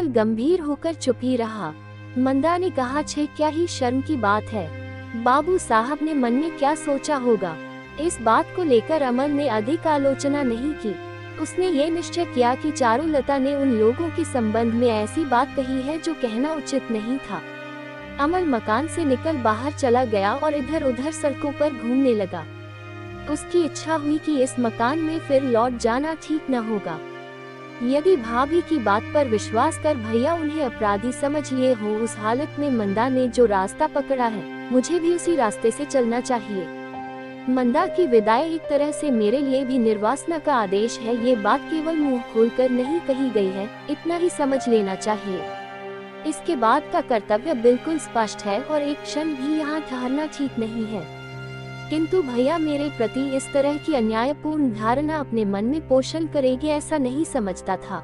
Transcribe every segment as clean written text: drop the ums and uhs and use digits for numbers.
गंभीर होकर चुप ही रहा। मंदा ने कहा, छे क्या ही शर्म की बात है। बाबू साहब ने मन में क्या सोचा होगा। इस बात को लेकर अमल ने अधिक आलोचना नहीं की। उसने ये निश्चय किया कि चारुलता ने उन लोगों के संबंध में ऐसी बात कही है जो कहना उचित नहीं था। अमल मकान से निकल बाहर चला गया और इधर उधर सड़कों पर घूमने लगा। उसकी इच्छा हुई कि इस मकान में फिर लौट जाना ठीक न होगा। यदि भाभी की बात पर विश्वास कर भैया उन्हें अपराधी समझ लिए हो, उस हालत में मंदा ने जो रास्ता पकड़ा है, मुझे भी उसी रास्ते से चलना चाहिए। मंदा की विदाई एक तरह से मेरे लिए भी निर्वासना का आदेश है। ये बात केवल मुंह खोलकर नहीं कही गई है, इतना ही समझ लेना चाहिए। इसके बाद का कर्तव्य बिल्कुल स्पष्ट है और एक क्षण भी यहाँ ठहरना ठीक नहीं है। किंतु भैया मेरे प्रति इस तरह की अन्यायपूर्ण धारणा अपने मन में पोषण करेंगे ऐसा नहीं समझता था।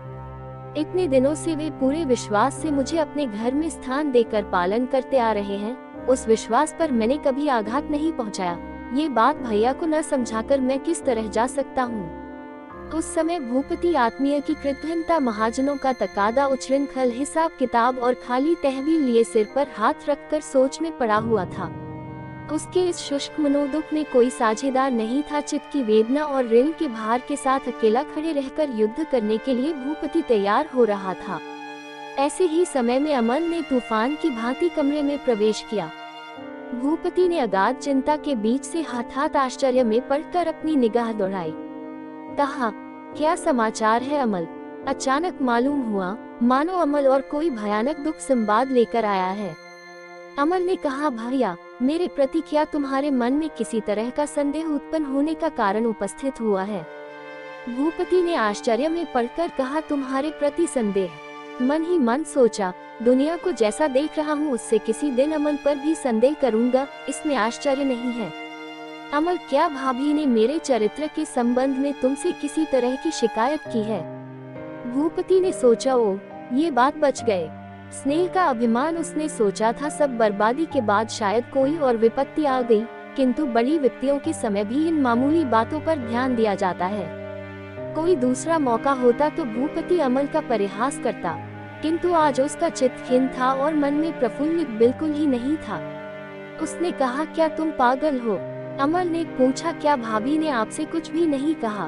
इतने दिनों से वे पूरे विश्वास से मुझे अपने घर में स्थान देकर पालन करते आ रहे हैं। उस विश्वास पर मैंने कभी आघात नहीं पहुंचाया। ये बात भैया को न समझाकर मैं किस तरह जा सकता हूँ। उस समय भूपति आत्मीय की कृतघ्नता, महाजनों का तकादा, उच्छृंखल हिसाब किताब और खाली तहवील लिए सिर पर हाथ रखकर सोच में पड़ा हुआ था। उसके इस शुष्क मनोदुख में कोई साझेदार नहीं था। चित्त की वेदना और ऋण के भार के साथ अकेला खड़े रहकर युद्ध करने के लिए भूपति तैयार हो रहा था। ऐसे ही समय में अमल ने तूफान की भांति कमरे में प्रवेश किया। भूपति ने अगाध चिंता के बीच से हठात आश्चर्य में पड़कर अपनी निगाह दौड़ाई। कहा, क्या समाचार है अमल? अचानक मालूम हुआ मानो अमल और कोई भयानक दुख संवाद लेकर आया है। अमल ने कहा, भैया मेरे प्रति क्या तुम्हारे मन में किसी तरह का संदेह उत्पन्न होने का कारण उपस्थित हुआ है? भूपति ने आश्चर्य में पड़कर कहा, तुम्हारे प्रति संदेह? मन ही मन सोचा, दुनिया को जैसा देख रहा हूँ उससे किसी दिन अमल पर भी संदेह करूंगा, इसमें आश्चर्य नहीं है। अमल, क्या भाभी ने मेरे चरित्र के संबंध में तुमसे किसी तरह की शिकायत की है? भूपति ने सोचा, ओ ये बात बच गए। स्नेह का अभिमान उसने सोचा था सब बर्बादी के बाद शायद कोई और विपत्ति आ गई, किंतु बड़ी विपत्तियों के समय भी इन मामूली बातों पर ध्यान दिया जाता है। कोई दूसरा मौका होता तो भूपति अमल का परिहास करता, किंतु आज उसका चित्त खिन्न था और मन में प्रफुल्लित बिल्कुल ही नहीं था। उसने कहा, क्या तुम पागल हो? अमल ने पूछा, क्या भाभी ने आपसे कुछ भी नहीं कहा?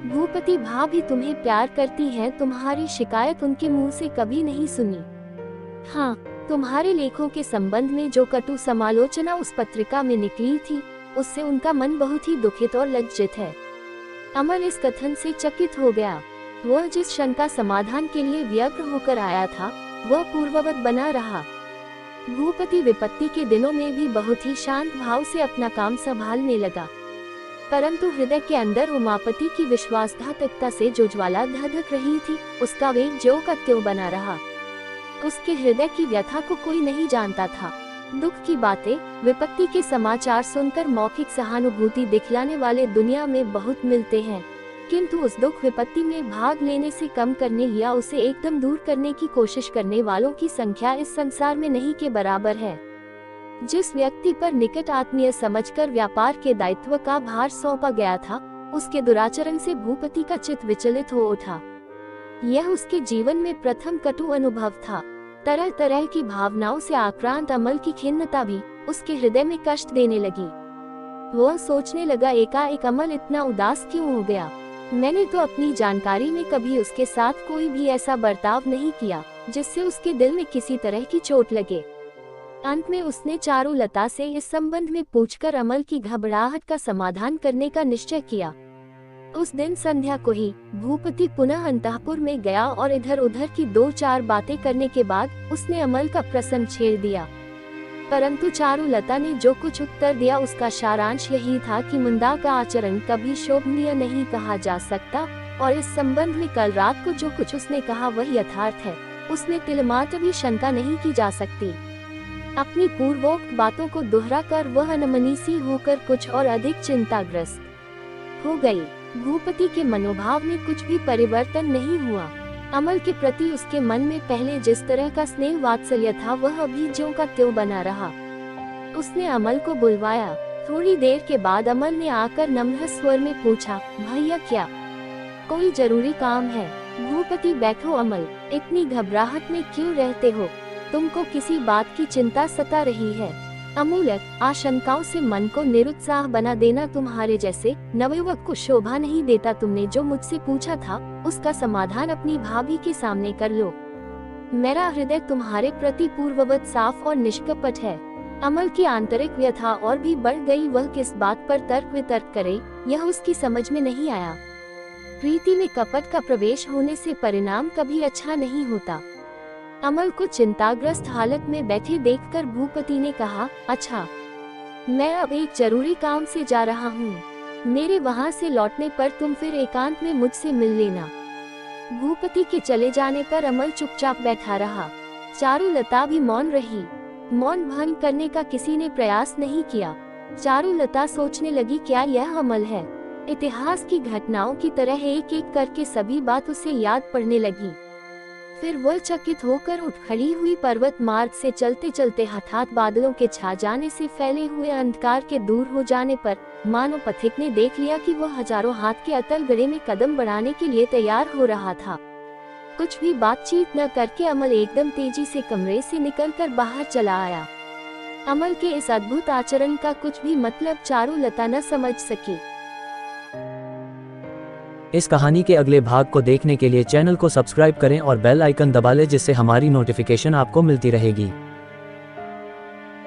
भूपति, भाभी तुम्हें प्यार करती है, तुम्हारी शिकायत उनके मुंह से कभी नहीं सुनी। हाँ, तुम्हारे लेखों के संबंध में जो कटु समालोचना उस पत्रिका में निकली थी, उससे उनका मन बहुत ही दुखित और लज्जित है। अमल इस कथन से चकित हो गया। वह जिस शंका समाधान के लिए व्यग्र होकर आया था, वह पूर्ववत बना रहा। भूपति विपत्ति के दिनों में भी बहुत ही शांत भाव से अपना काम संभालने लगा, परंतु हृदय के अंदर उमापति की विश्वासघातकता से जो ज्वाला धधक रही थी, उसका वेग ज्यों का त्यों बना रहा। उसके हृदय की व्यथा को कोई नहीं जानता था। दुख की बातें, विपत्ति के समाचार सुनकर मौखिक सहानुभूति दिखलाने वाले दुनिया में बहुत मिलते हैं, किंतु उस दुख विपत्ति में भाग लेने से कम करने या उसे एकदम दूर करने की कोशिश करने वालों की संख्या इस संसार में नहीं के बराबर है। जिस व्यक्ति पर निकट आत्मीय समझकर व्यापार के दायित्व का भार सौंपा गया था, उसके दुराचरण से भूपति का चित्त विचलित हो उठा। यह उसके जीवन में प्रथम कटु अनुभव था। तरह तरह की भावनाओं से आक्रांत अमल की खिन्नता भी उसके हृदय में कष्ट देने लगी। वह सोचने लगा, एकाएक अमल इतना उदास क्यों हो गया? मैंने तो अपनी जानकारी में कभी उसके साथ कोई भी ऐसा बर्ताव नहीं किया जिससे उसके दिल में किसी तरह की चोट लगे। अंत में उसने चारुलता से इस संबंध में पूछकर अमल की घबराहट का समाधान करने का निश्चय किया। उस दिन संध्या को ही भूपति पुनः अंतःपुर में गया और इधर उधर की दो चार बातें करने के बाद उसने अमल का प्रसंग छेड़ दिया, परंतु चारुलता ने जो कुछ उत्तर दिया उसका सारांश यही था कि मंदा का आचरण कभी शोभनीय नहीं कहा जा सकता और इस संबंध में कल रात को जो कुछ उसने कहा वह यथार्थ है, उसमें तिलमात्र भी शंका नहीं की जा सकती। अपनी पूर्वोक्त बातों को दोहराकर वह अनमनी सी होकर कुछ और अधिक चिंताग्रस्त हो गई। भूपति के मनोभाव में कुछ भी परिवर्तन नहीं हुआ। अमल के प्रति उसके मन में पहले जिस तरह का स्नेह वात्सल्य था वह अभी ज्यों का त्यों बना रहा। उसने अमल को बुलवाया। थोड़ी देर के बाद अमल ने आकर नम्र स्वर में पूछा, भैया क्या कोई जरूरी काम है? भूपति बैठो अमल, इतनी घबराहट में क्यों रहते हो? तुमको किसी बात की चिंता सता रही है? अमूलक आशंकाओं से मन को निरुत्साह बना देना तुम्हारे जैसे नवयुवक को शोभा नहीं देता। तुमने जो मुझसे पूछा था उसका समाधान अपनी भाभी के सामने कर लो। मेरा हृदय तुम्हारे प्रति पूर्ववत साफ और निष्कपट है। अमल की आंतरिक व्यथा और भी बढ़ गई। वह किस बात पर तर्क वितर्क करे, यह उसकी समझ में नहीं आया। प्रीति में कपट का प्रवेश होने से परिणाम कभी अच्छा नहीं होता। अमल को चिंताग्रस्त हालत में बैठे देखकर भूपति ने कहा, अच्छा, मैं अब एक जरूरी काम से जा रहा हूँ। मेरे वहाँ से लौटने पर तुम फिर एकांत में मुझसे मिल लेना। भूपति के चले जाने पर अमल चुपचाप बैठा रहा। चारुलता भी मौन रही। मौन भंग करने का किसी ने प्रयास नहीं किया। चारुलता सोचने लगी, क्या यह अमल है? इतिहास की घटनाओं की तरह एक एक करके सभी बात उसे याद पड़ने लगी। फिर वह चकित होकर उठ खड़ी हुई। पर्वत मार्ग से चलते चलते हठात बादलों के छा जाने से फैले हुए अंधकार के दूर हो जाने पर मानो पथिक ने देख लिया कि वह हजारों हाथ के अतल गड़े में कदम बढ़ाने के लिए तैयार हो रहा था। कुछ भी बातचीत न करके अमल एकदम तेजी से कमरे से निकलकर बाहर चला आया। अमल के इस अद्भुत आचरण का कुछ भी मतलब चारुलता न समझ सकी। इस कहानी के अगले भाग को देखने के लिए चैनल को सब्सक्राइब करें और बेल आइकन दबा लें, जिससे हमारी नोटिफिकेशन आपको मिलती रहेगी।